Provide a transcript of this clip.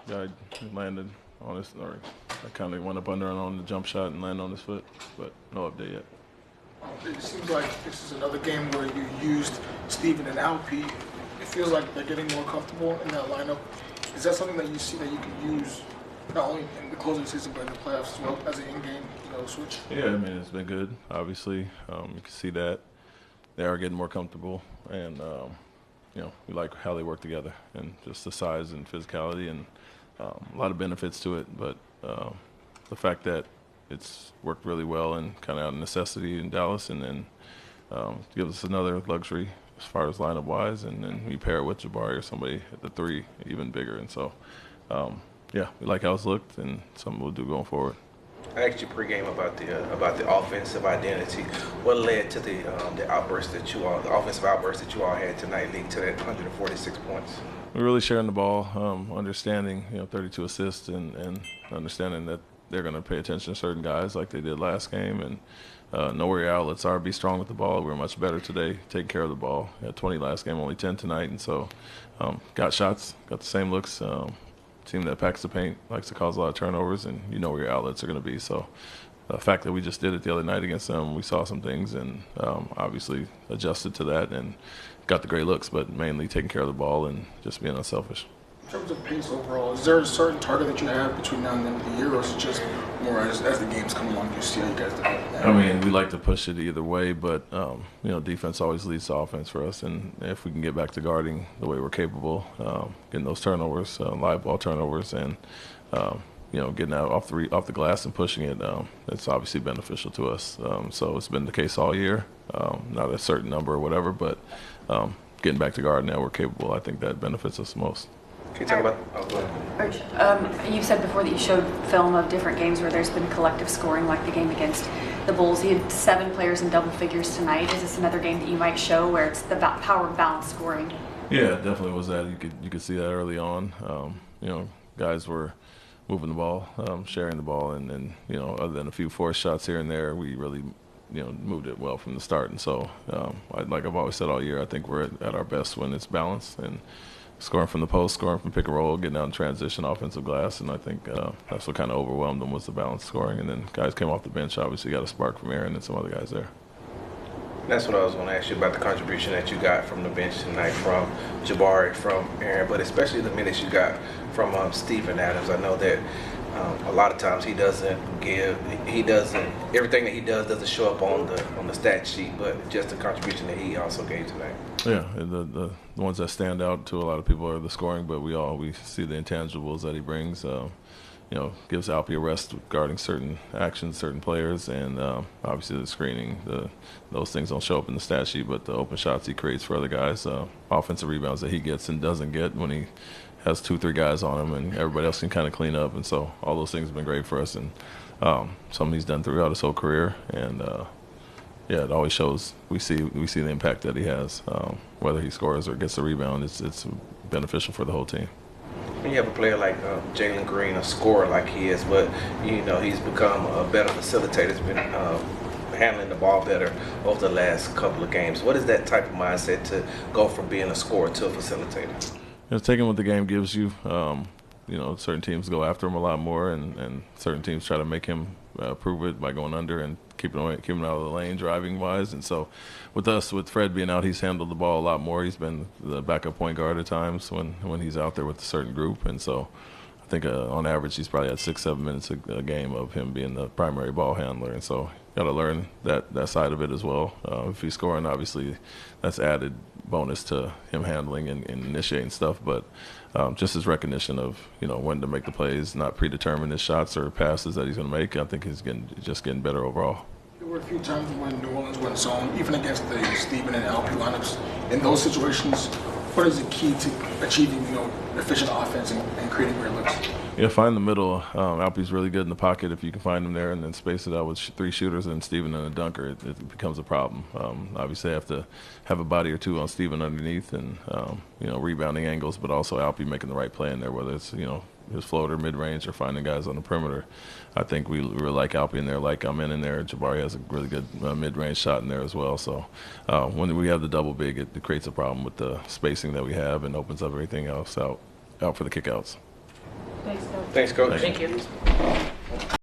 guy landed on his, or I kind of went up under and on the jump shot and landed on his foot, but no update yet. It seems like this is another game where you used Steven and Alpi. It feels like they're getting more comfortable in that lineup. Is that something that you see that you can use not only in the closing season but in the playoffs as well as an in-game, switch? Yeah, I mean it's been good. Obviously, you can see that they are getting more comfortable, and we like how they work together, and just the size and physicality, and a lot of benefits to it. But the fact that it's worked really well and kind of out of necessity in Dallas, and then gives us another luxury as far as lineup wise, and then we pair it with Jabari or somebody at the 3, even bigger. And so, we like how it's looked, and something we'll do going forward. I asked you pregame about the offensive identity. What led to the outburst that the offensive outburst that you all had tonight, leading to that 146 points? We're really sharing the ball, understanding 32 assists, and understanding that they're going to pay attention to certain guys like they did last game, and know where your outlets are. Be strong with the ball. We're much better today, taking care of the ball. Had 20 last game, only 10 tonight, and so got shots, got the same looks. Team that packs the paint, likes to cause a lot of turnovers, and you know where your outlets are going to be. So the fact that we just did it the other night against them, we saw some things, and obviously adjusted to that and got the great looks, but mainly taking care of the ball and just being unselfish. In terms of pace overall, is there a certain target that you have between now and the end of the year, or is it just more as the games come along, you see how you guys develop? I mean, we like to push it either way, but defense always leads to offense for us, and if we can get back to guarding the way we're capable, getting those turnovers, live ball turnovers, and getting out off the glass and pushing it, it's obviously beneficial to us. So it's been the case all year, not a certain number or whatever, but getting back to guarding now we're capable. I think that benefits us the most. Can you talk about? Go ahead. You've said before that you showed film of different games where there's been collective scoring, like the game against the Bulls. You had 7 players in double figures tonight. Is this another game that you might show where it's the power of balanced scoring? Yeah, it definitely was that. You could see that early on. Guys were moving the ball, sharing the ball, and then other than a few forced shots here and there, we really moved it well from the start. And so, like I've always said all year, I think we're at our best when it's balanced and scoring from the post, scoring from pick and roll, getting out in transition, offensive glass, and I think that's what kind of overwhelmed them was the balanced scoring. And then guys came off the bench, obviously got a spark from Aaron and some other guys there. That's what I was going to ask you about, the contribution that you got from the bench tonight, from Jabari, from Aaron, but especially the minutes you got from Steven Adams. I know that a lot of times everything that he does doesn't show up on the stat sheet, but just the contribution that he also gave tonight. Yeah, the ones that stand out to a lot of people are the scoring, but we see the intangibles that he brings. Gives Alpi a rest guarding certain actions, certain players, and obviously the screening. Those things don't show up in the stat sheet, but the open shots he creates for other guys, offensive rebounds that he gets and doesn't get when he has 2-3 guys on him, and everybody else can kind of clean up. And so all those things have been great for us, and something he's done throughout his whole career. And it always shows. We see the impact that he has, whether he scores or gets a rebound. It's beneficial for the whole team. When you have a player like Jalen Green, a scorer like he is, but he's become a better facilitator. He's been handling the ball better over the last couple of games. What is that type of mindset to go from being a scorer to a facilitator? Taking what the game gives you. Certain teams go after him a lot more, and certain teams try to make him prove it by going under and keeping him out of the lane driving wise. And so with Fred being out, he's handled the ball a lot more. He's been the backup point guard at times when he's out there with a certain group. And so I think on average he's probably had 6-7 minutes a game of him being the primary ball handler. And so got to learn that side of it as well. If he's scoring, obviously that's added bonus to him handling and initiating stuff, but just his recognition of when to make the plays, not predetermine his shots or passes that he's going to make. I think he's getting better overall. There were a few times when New Orleans went zone, even against the Steven and LP lineups. In those situations, what is the key to achieving efficient offense and creating great looks? Find the middle. Alpi's really good in the pocket if you can find him there, and then space it out with 3 shooters and Steven and a dunker. It becomes a problem. Obviously, I have to have a body or 2 on Steven underneath, and rebounding angles, but also Alpi making the right play in there, whether it's his floater, mid-range, or finding guys on the perimeter. I think we really like Alpi in there, like I'm in there. Jabari has a really good mid-range shot in there as well. So when we have the double big, it creates a problem with the spacing that we have and opens up everything else out for the kickouts. Thanks, Coach. Thank Thank you.